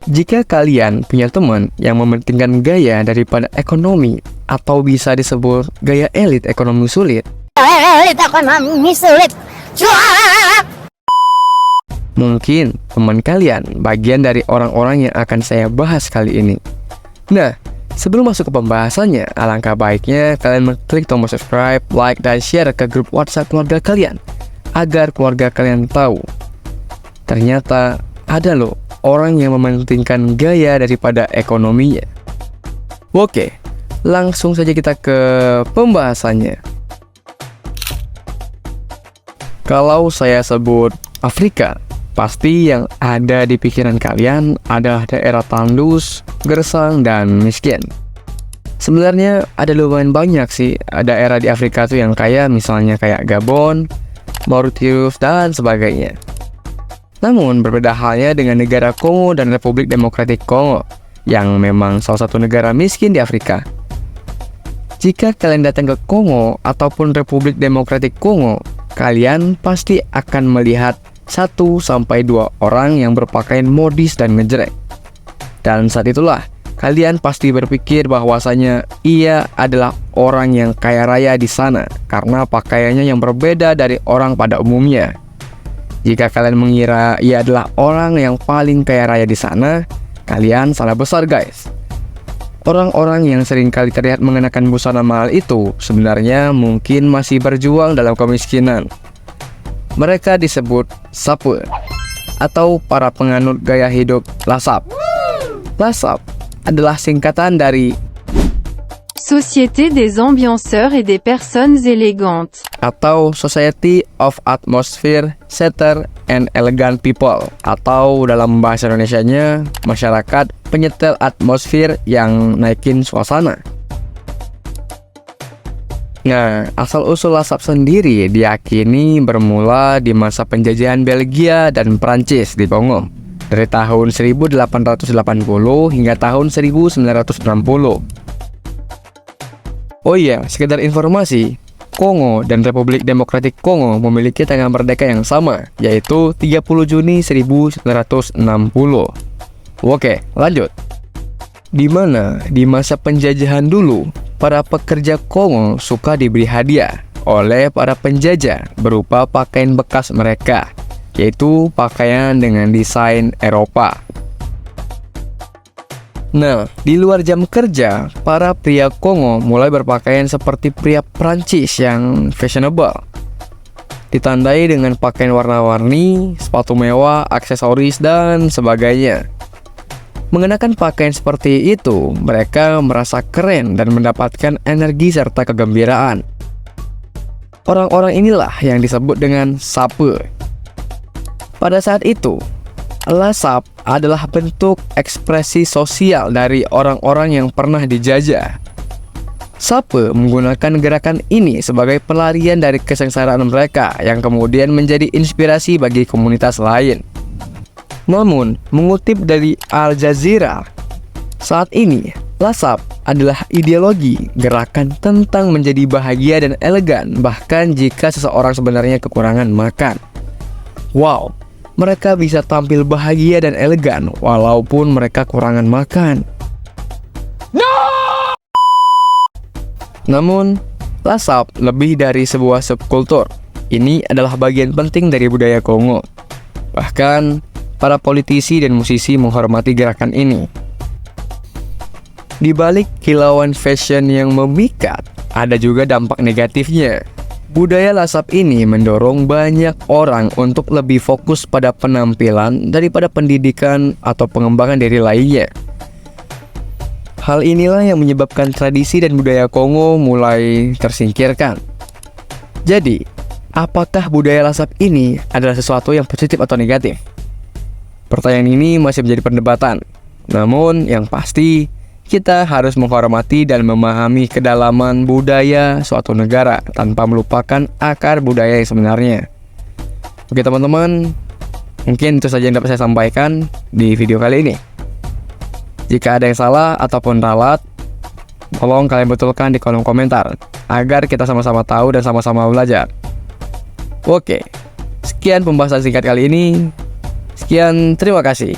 Jika kalian punya teman yang mementingkan gaya daripada ekonomi, atau bisa disebut gaya elit ekonomi sulit, mungkin teman kalian bagian dari orang-orang yang akan saya bahas kali ini. Nah, sebelum masuk ke pembahasannya, alangkah baiknya kalian mengklik tombol subscribe, like, dan share ke grup WhatsApp keluarga kalian, agar keluarga kalian tahu ternyata ada loh orang yang mementingkan gaya daripada ekonominya. Oke, langsung saja kita ke pembahasannya. Kalau saya sebut Afrika, pasti yang ada di pikiran kalian adalah daerah tandus, gersang, dan miskin. Sebenarnya ada lumayan banyak sih daerah di Afrika tuh yang kaya, misalnya kayak Gabon, Mauritius, dan sebagainya. Namun berbeda halnya dengan negara Kongo dan Republik Demokratik Kongo, yang memang salah satu negara miskin di Afrika. Jika kalian datang ke Kongo ataupun Republik Demokratik Kongo, kalian pasti akan melihat 1-2 orang yang berpakaian modis dan ngejreng. Dan saat itulah, kalian pasti berpikir bahwasanya ia adalah orang yang kaya raya di sana, karena pakaiannya yang berbeda dari orang pada umumnya. Jika kalian mengira ia adalah orang yang paling kaya raya di sana, kalian salah besar guys. Orang-orang yang sering kali terlihat mengenakan busana mahal itu sebenarnya mungkin masih berjuang dalam kemiskinan. Mereka disebut sape, atau para penganut gaya hidup lasap. Lasap adalah singkatan dari Société des ambianceurs et des personnes élégantes, atau Society of Atmosphere Setter and Elegant People, atau dalam bahasa Indonesianya, masyarakat penyetel atmosfer yang naikin suasana. Nah, asal-usul lasap sendiri diyakini bermula di masa penjajahan Belgia dan Prancis di Kongo, dari tahun 1880 hingga tahun 1960. Oh iya, sekedar informasi, Kongo dan Republik Demokratik Kongo memiliki tanggal merdeka yang sama, yaitu 30 Juni 1960. Oke, lanjut. Di mana di masa penjajahan dulu, para pekerja Kongo suka diberi hadiah oleh para penjajah berupa pakaian bekas mereka, yaitu pakaian dengan desain Eropa. Nah, di luar jam kerja, para pria Kongo mulai berpakaian seperti pria Prancis yang fashionable, ditandai dengan pakaian warna-warni, sepatu mewah, aksesoris, dan sebagainya. Mengenakan pakaian seperti itu, mereka merasa keren dan mendapatkan energi serta kegembiraan. Orang-orang inilah yang disebut dengan sape. Pada saat itu, lasap adalah bentuk ekspresi sosial dari orang-orang yang pernah dijajah. Sape menggunakan gerakan ini sebagai pelarian dari kesengsaraan mereka yang kemudian menjadi inspirasi bagi komunitas lain. Namun, mengutip dari Al Jazeera, saat ini lasap adalah ideologi gerakan tentang menjadi bahagia dan elegan, bahkan jika seseorang sebenarnya kekurangan makan. Wow, mereka bisa tampil bahagia dan elegan walaupun mereka kurangan makan. No! Namun, lasap lebih dari sebuah subkultur. Ini adalah bagian penting dari budaya Kongo. Bahkan, para politisi dan musisi menghormati gerakan ini. Di balik kilauan fashion yang memikat, ada juga dampak negatifnya. Budaya lasap ini mendorong banyak orang untuk lebih fokus pada penampilan daripada pendidikan atau pengembangan diri lainnya. Hal inilah yang menyebabkan tradisi dan budaya Kongo mulai tersingkirkan. Jadi, apakah budaya lasap ini adalah sesuatu yang positif atau negatif? Pertanyaan ini masih menjadi perdebatan. Namun, yang pasti, kita harus menghormati dan memahami kedalaman budaya suatu negara tanpa melupakan akar budaya yang sebenarnya. Oke teman-teman, mungkin itu saja yang dapat saya sampaikan di video kali ini. Jika ada yang salah ataupun ralat, tolong kalian betulkan di kolom komentar agar kita sama-sama tahu dan sama-sama belajar. Oke, sekian pembahasan singkat kali ini. Sekian, terima kasih.